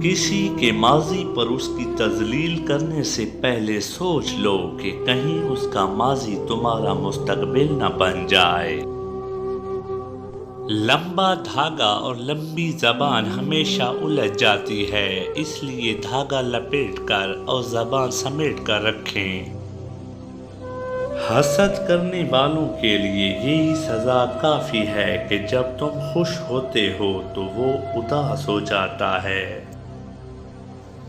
کسی کے ماضی پر اس کی تذلیل کرنے سے پہلے سوچ لو کہ کہیں اس کا ماضی تمہارا مستقبل نہ بن جائے۔ لمبا دھاگا اور لمبی زبان ہمیشہ الجھ جاتی ہے، اس لیے دھاگا لپیٹ کر اور زبان سمیٹ کر رکھیں۔ حسد کرنے والوں کے لیے یہی سزا کافی ہے کہ جب تم خوش ہوتے ہو تو وہ اداس ہو جاتا ہے۔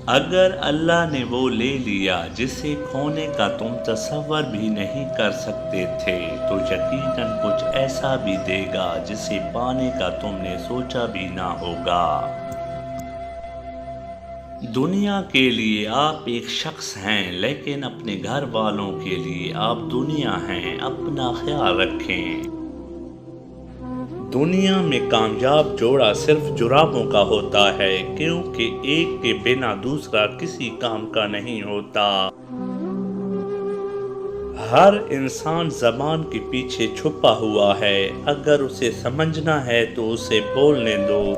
اگر اللہ نے وہ لے لیا جسے کھونے کا تم تصور بھی نہیں کر سکتے تھے تو یقیناً کچھ ایسا بھی دے گا جسے پانے کا تم نے سوچا بھی نہ ہوگا۔ دنیا کے لیے آپ ایک شخص ہیں، لیکن اپنے گھر والوں کے لیے آپ دنیا ہیں۔ اپنا خیال رکھیں۔ دنیا میں کامیاب جوڑا صرف جرابوں کا ہوتا ہے، کیونکہ ایک کے بنا دوسرا کسی کام کا نہیں ہوتا۔ ہر انسان زبان کے پیچھے چھپا ہوا ہے، اگر اسے سمجھنا ہے تو اسے بولنے دو۔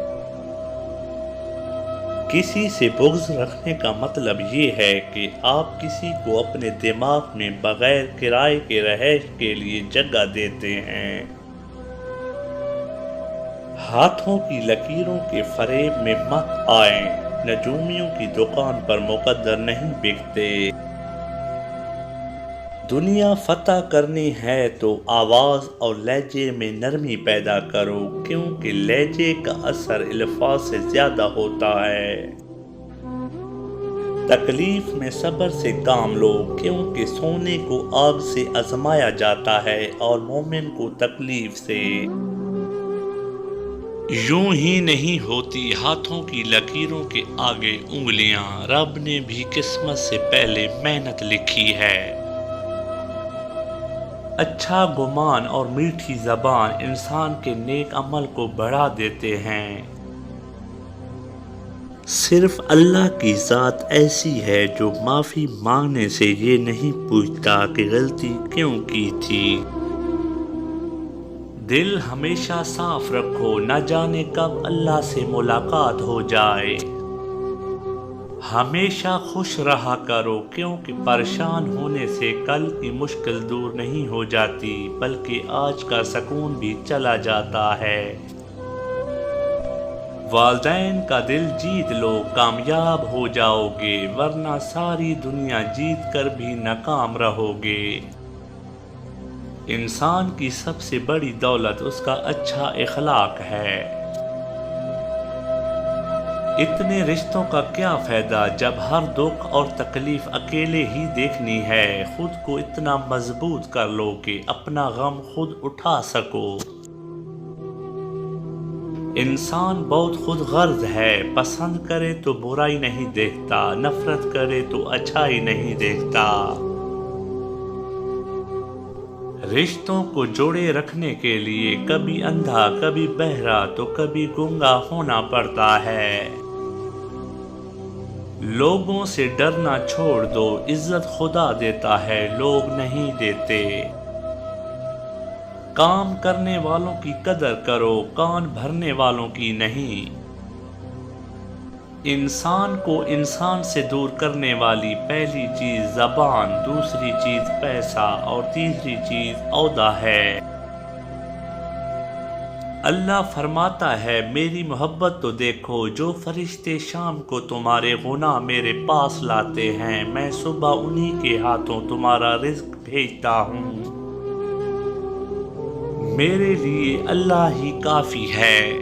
کسی سے بغض رکھنے کا مطلب یہ ہے کہ آپ کسی کو اپنے دماغ میں بغیر کرائے کے رہائش کے لیے جگہ دیتے ہیں۔ ہاتھوں کی لکیروں کے فریب میں مت آئیں، نجومیوں کی دکان پر مقدر نہیں بکتے۔ دنیا فتح کرنی ہے تو آواز اور لہجے میں نرمی پیدا کرو، کیونکہ لہجے کا اثر الفاظ سے زیادہ ہوتا ہے۔ تکلیف میں صبر سے کام لو، کیونکہ سونے کو آگ سے آزمایا جاتا ہے اور مومن کو تکلیف سے۔ یوں ہی نہیں ہوتی ہاتھوں کی لکیروں کے آگے انگلیاں، رب نے بھی قسمت سے پہلے محنت لکھی ہے۔ اچھا گمان اور میٹھی زبان انسان کے نیک عمل کو بڑھا دیتے ہیں۔ صرف اللہ کی ذات ایسی ہے جو معافی مانگنے سے یہ نہیں پوچھتا کہ غلطی کیوں کی تھی۔ دل ہمیشہ صاف رکھو، نہ جانے کب اللہ سے ملاقات ہو جائے۔ ہمیشہ خوش رہا کرو، کیونکہ پریشان ہونے سے کل کی مشکل دور نہیں ہو جاتی بلکہ آج کا سکون بھی چلا جاتا ہے۔ والدین کا دل جیت لو، کامیاب ہو جاؤ گے، ورنہ ساری دنیا جیت کر بھی ناکام رہو گے۔ انسان کی سب سے بڑی دولت اس کا اچھا اخلاق ہے۔ اتنے رشتوں کا کیا فائدہ جب ہر دکھ اور تکلیف اکیلے ہی دیکھنی ہے۔ خود کو اتنا مضبوط کر لو کہ اپنا غم خود اٹھا سکو۔ انسان بہت خود غرض ہے، پسند کرے تو برائی نہیں دیکھتا، نفرت کرے تو اچھائی نہیں دیکھتا۔ رشتوں کو جوڑے رکھنے کے لیے کبھی اندھا، کبھی بہرا تو کبھی گونگا ہونا پڑتا ہے۔ لوگوں سے ڈرنا چھوڑ دو، عزت خدا دیتا ہے، لوگ نہیں دیتے۔ کام کرنے والوں کی قدر کرو، کان بھرنے والوں کی نہیں۔ انسان کو انسان سے دور کرنے والی پہلی چیز زبان، دوسری چیز پیسہ اور تیسری چیز عہدہ ہے۔ اللہ فرماتا ہے میری محبت تو دیکھو، جو فرشتے شام کو تمہارے گناہ میرے پاس لاتے ہیں، میں صبح انہی کے ہاتھوں تمہارا رزق بھیجتا ہوں۔ میرے لیے اللہ ہی کافی ہے۔